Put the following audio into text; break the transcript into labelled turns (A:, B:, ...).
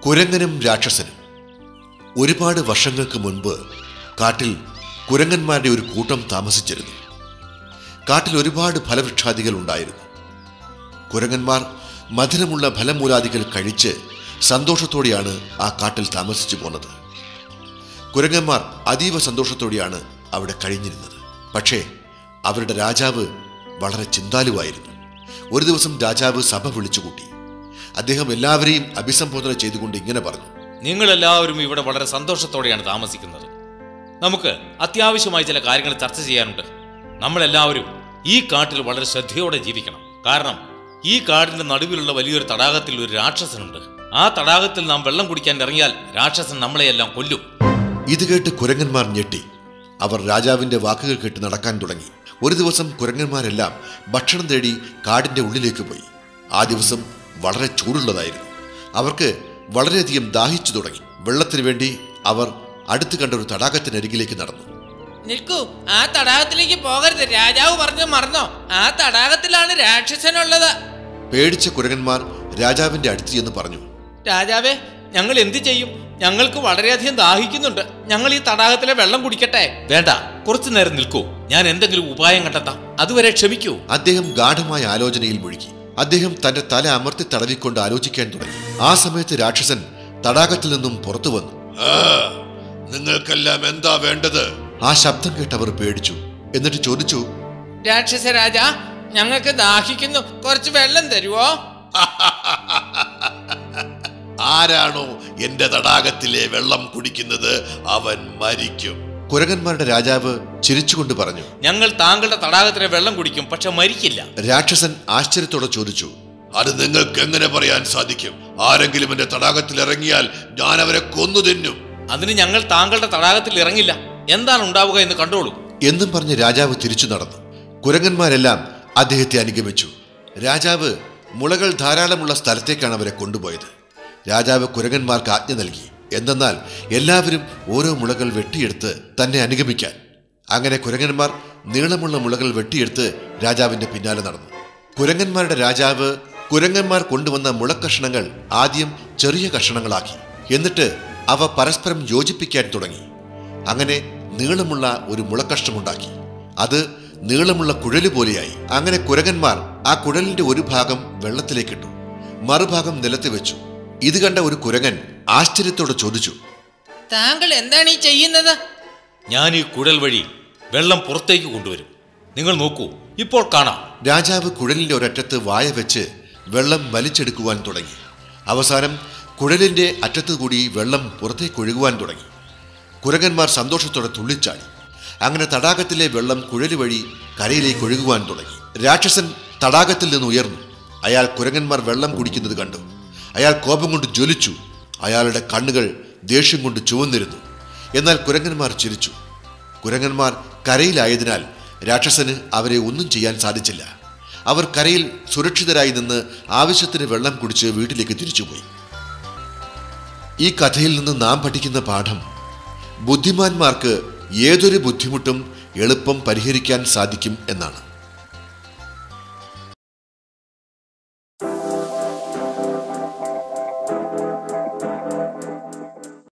A: കുരങ്ങനും രാക്ഷസനും. ഒരുപാട് വർഷങ്ങൾക്ക് മുൻപ് കാട്ടിൽ കുരങ്ങന്മാരുടെ ഒരു കൂട്ടം താമസിച്ചിരുന്നു. കാട്ടിൽ ഒരുപാട് ഫലവൃക്ഷാദികൾ ഉണ്ടായിരുന്നു. കുരങ്ങന്മാർ മധുരമുള്ള ഫലമൂലാദികൾ കഴിച്ച് സന്തോഷത്തോടെയാണ് ആ കാട്ടിൽ താമസിച്ചു പോന്നത്. കുരങ്ങന്മാർ അതീവ സന്തോഷത്തോടെയാണ് അവിടെ കഴിഞ്ഞിരുന്നത്. പക്ഷേ അവരുടെ രാജാവ് വളരെ ചിന്താലുവായിരുന്നു. ഒരു ദിവസം രാജാവ് സഭ വിളിച്ചുകൂട്ടി. അദ്ദേഹം എല്ലാവരെയും അഭിസംബോധന ചെയ്തുകൊണ്ട് ഇങ്ങനെ പറഞ്ഞു:
B: നിങ്ങളെല്ലാവരും ഇവിടെ വളരെ സന്തോഷത്തോടെയാണ് താമസിക്കുന്നത്. നമുക്ക് അത്യാവശ്യമായ ചില കാര്യങ്ങൾ ചർച്ച ചെയ്യാനുണ്ട്. നമ്മളെല്ലാവരും ഈ കാട്ടിൽ വളരെ ശ്രദ്ധയോടെ ജീവിക്കണം. കാരണം ഈ കാടിന്റെ നടുവിലുള്ള വലിയൊരു തടാകത്തിൽ ഒരു രാക്ഷസനുണ്ട്. ആ തടാകത്തിൽ നാം വെള്ളം കുടിക്കാൻ ഇറങ്ങിയാൽ രാക്ഷസൻ നമ്മളെയെല്ലാം കൊല്ലും.
A: ഇത് കേട്ട് കുരങ്ങന്മാർ ഞെട്ടി. അവർ രാജാവിന്റെ വാക്കുകൾ കേട്ട് നടക്കാൻ തുടങ്ങി. ഒരു ദിവസം കുരങ്ങന്മാരെല്ലാം ഭക്ഷണം തേടി കാടിന്റെ ഉള്ളിലേക്ക് പോയി. ആ ദിവസം വളരെ ചൂടുള്ളതായിരുന്നു. അവർക്ക് വളരെയധികം ദാഹിച്ചു തുടങ്ങി. വെള്ളത്തിന് വേണ്ടി അവർ അടുത്ത് കണ്ട ഒരു തടാകത്തിനരികിലേക്ക് നടന്നു.
C: നിൽക്കൂ, ആ തടാകത്തിലേക്ക് പോകരുത്. രാജാവ് പറഞ്ഞു മറന്നോ? ആ തടാകത്തിലാണ് രാക്ഷസനുള്ളത്.
A: പേടിച്ച കുരങ്ങന്മാർ രാജാവിന്റെ അടുത്ത് ചെന്ന് പറഞ്ഞു:
C: രാജാവേ, ഞങ്ങൾ എന്ത് ചെയ്യും? ഞങ്ങൾക്ക് വളരെയധികം ദാഹിക്കുന്നുണ്ട്. ഞങ്ങൾ ഈ തടാകത്തിലെ വെള്ളം കുടിക്കട്ടെ?
B: വേണ്ട, കുറച്ചു നേരം നിൽക്കൂ. ഞാൻ എന്തെങ്കിലും ഉപായം കണ്ടെത്താം. അതുവരെ ക്ഷമിക്കൂ.
A: അദ്ദേഹം ഗാഢമായ ആലോചനയിൽ മുഴുകി. അദ്ദേഹം തന്റെ തല അമർത്തി തടവിക്കൊണ്ട് ആലോചിക്കാൻ തുടങ്ങി. ആ സമയത്ത് രാക്ഷസൻ തടാകത്തിൽ നിന്നും പുറത്തു വന്നു. നിങ്ങൾക്കെല്ലാം എന്താ വേണ്ടത്? ആ ശബ്ദം കേട്ടവർ പേടിച്ചു. എന്നിട്ട് ചോദിച്ചു:
C: രാക്ഷസ രാജാ, ഞങ്ങൾക്ക് ദാഹിക്കുന്നു, കുറച്ച് വെള്ളം തരുവോ?
A: ആരാണോ എന്റെ തടാകത്തിലെ വെള്ളം കുടിക്കുന്നത് അവൻ മരിക്കും. കുരങ്ങന്മാരുടെ രാജാവ് ചിരിച്ചുകൊണ്ട് പറഞ്ഞു:
B: ഞങ്ങൾ താങ്കളുടെ തടാകത്തിലെ വെള്ളം കുടിക്കും, പക്ഷെ മരിക്കില്ല.
A: രാക്ഷസൻ ആശ്ചര്യത്തോടെ ചോദിച്ചു: അത് നിങ്ങൾക്ക് എങ്ങനെ പറയാൻ സാധിക്കും? ആരെങ്കിലും എന്റെ തടാകത്തിൽ ഇറങ്ങിയാൽ ഞാൻ അവരെ കൊന്നു തിന്നും.
B: അതിന് ഞങ്ങൾ താങ്കളുടെ തടാകത്തിൽ ഇറങ്ങില്ല. എന്താണ് ഉണ്ടാവുക എന്ന് കണ്ടോളൂ
A: എന്നും പറഞ്ഞ് രാജാവ് തിരിച്ചു നടന്നു. കുരങ്ങന്മാരെല്ലാം അദ്ദേഹത്തെ അനുഗമിച്ചു. രാജാവ് മുളകൾ ധാരാളമുള്ള സ്ഥലത്തേക്കാണ് അവരെ കൊണ്ടുപോയത്. രാജാവ് കുരങ്ങന്മാർക്ക് ആജ്ഞ നൽകി. എന്തെന്നാൽ എല്ലാവരും ഓരോ മുളകൾ വെട്ടിയെടുത്ത് തന്നെ അനുഗമിക്കാൻ. അങ്ങനെ കുരങ്ങന്മാർ നീളമുള്ള മുളകൾ വെട്ടിയെടുത്ത് രാജാവിന്റെ പിന്നാലെ നടന്നു. കുരങ്ങന്മാരുടെ രാജാവ് കുരങ്ങന്മാർ കൊണ്ടുവന്ന മുളക്കഷണങ്ങൾ ആദ്യം ചെറിയ കഷണങ്ങളാക്കി. എന്നിട്ട് അവ പരസ്പരം യോജിപ്പിക്കാൻ തുടങ്ങി. അങ്ങനെ നീളമുള്ള ഒരു മുളക്കഷ്ണമുണ്ടാക്കി. അത് നീളമുള്ള കുഴല് പോലെയായി. അങ്ങനെ കുരങ്ങന്മാർ ആ കുഴലിന്റെ ഒരു ഭാഗം വെള്ളത്തിലേക്കിട്ടു, മറുഭാഗം നിലത്ത് വെച്ചു. ഇത് കണ്ട ഒരു കുരങ്ങൻ ആശ്ചര്യത്തോടെ ചോദിച്ചു:
C: താങ്കൾ എന്താണ് ഈ ചെയ്യുന്നത്?
B: ഞാൻ ഈ കുഴൽ വഴി വെള്ളം പുറത്തേക്ക് കൊണ്ടുവരും. നിങ്ങൾ നോക്കൂ, ഇപ്പോൾ കാണാം.
A: രാജാവ് കുഴലിന്റെ ഒരറ്റത്ത് വായ വെച്ച് വെള്ളം വലിച്ചെടുക്കുവാൻ തുടങ്ങി. അവസാനം കുഴലിന്റെ അറ്റത്തുകൂടി വെള്ളം പുറത്തേക്ക് ഒഴുകുവാൻ തുടങ്ങി. കുരങ്ങന്മാർ സന്തോഷത്തോടെ തുള്ളിച്ചാടി. അങ്ങനെ തടാകത്തിലെ വെള്ളം കുഴല് വഴി കരയിലേക്ക് ഒഴുകുവാൻ തുടങ്ങി. രാക്ഷസൻ തടാകത്തിൽ നിന്ന് ഉയർന്നു. അയാൾ കുരങ്ങന്മാർ വെള്ളം കുടിക്കുന്നത് കണ്ടു. അയാൾ കോപം കൊണ്ട് ജ്വലിച്ചു. അയാളുടെ കണ്ണുകൾ ദേഷ്യം കൊണ്ട് ചുവന്നിരുന്നു. എന്നാൽ കുരങ്ങന്മാർ ചിരിച്ചു. കുരങ്ങന്മാർ കരയിലായതിനാൽ രാക്ഷസന് അവരെ ഒന്നും ചെയ്യാൻ സാധിച്ചില്ല. അവർ കരയിൽ സുരക്ഷിതരായി നിന്ന് ആവശ്യത്തിന് വെള്ളം കുടിച്ച് വീട്ടിലേക്ക് തിരിച്ചുപോയി. ഈ കഥയിൽ നിന്ന് നാം പഠിക്കുന്ന പാഠം: ബുദ്ധിമാന്മാർക്ക് ഏതൊരു ബുദ്ധിമുട്ടും എളുപ്പം പരിഹരിക്കാൻ സാധിക്കും എന്നാണ്.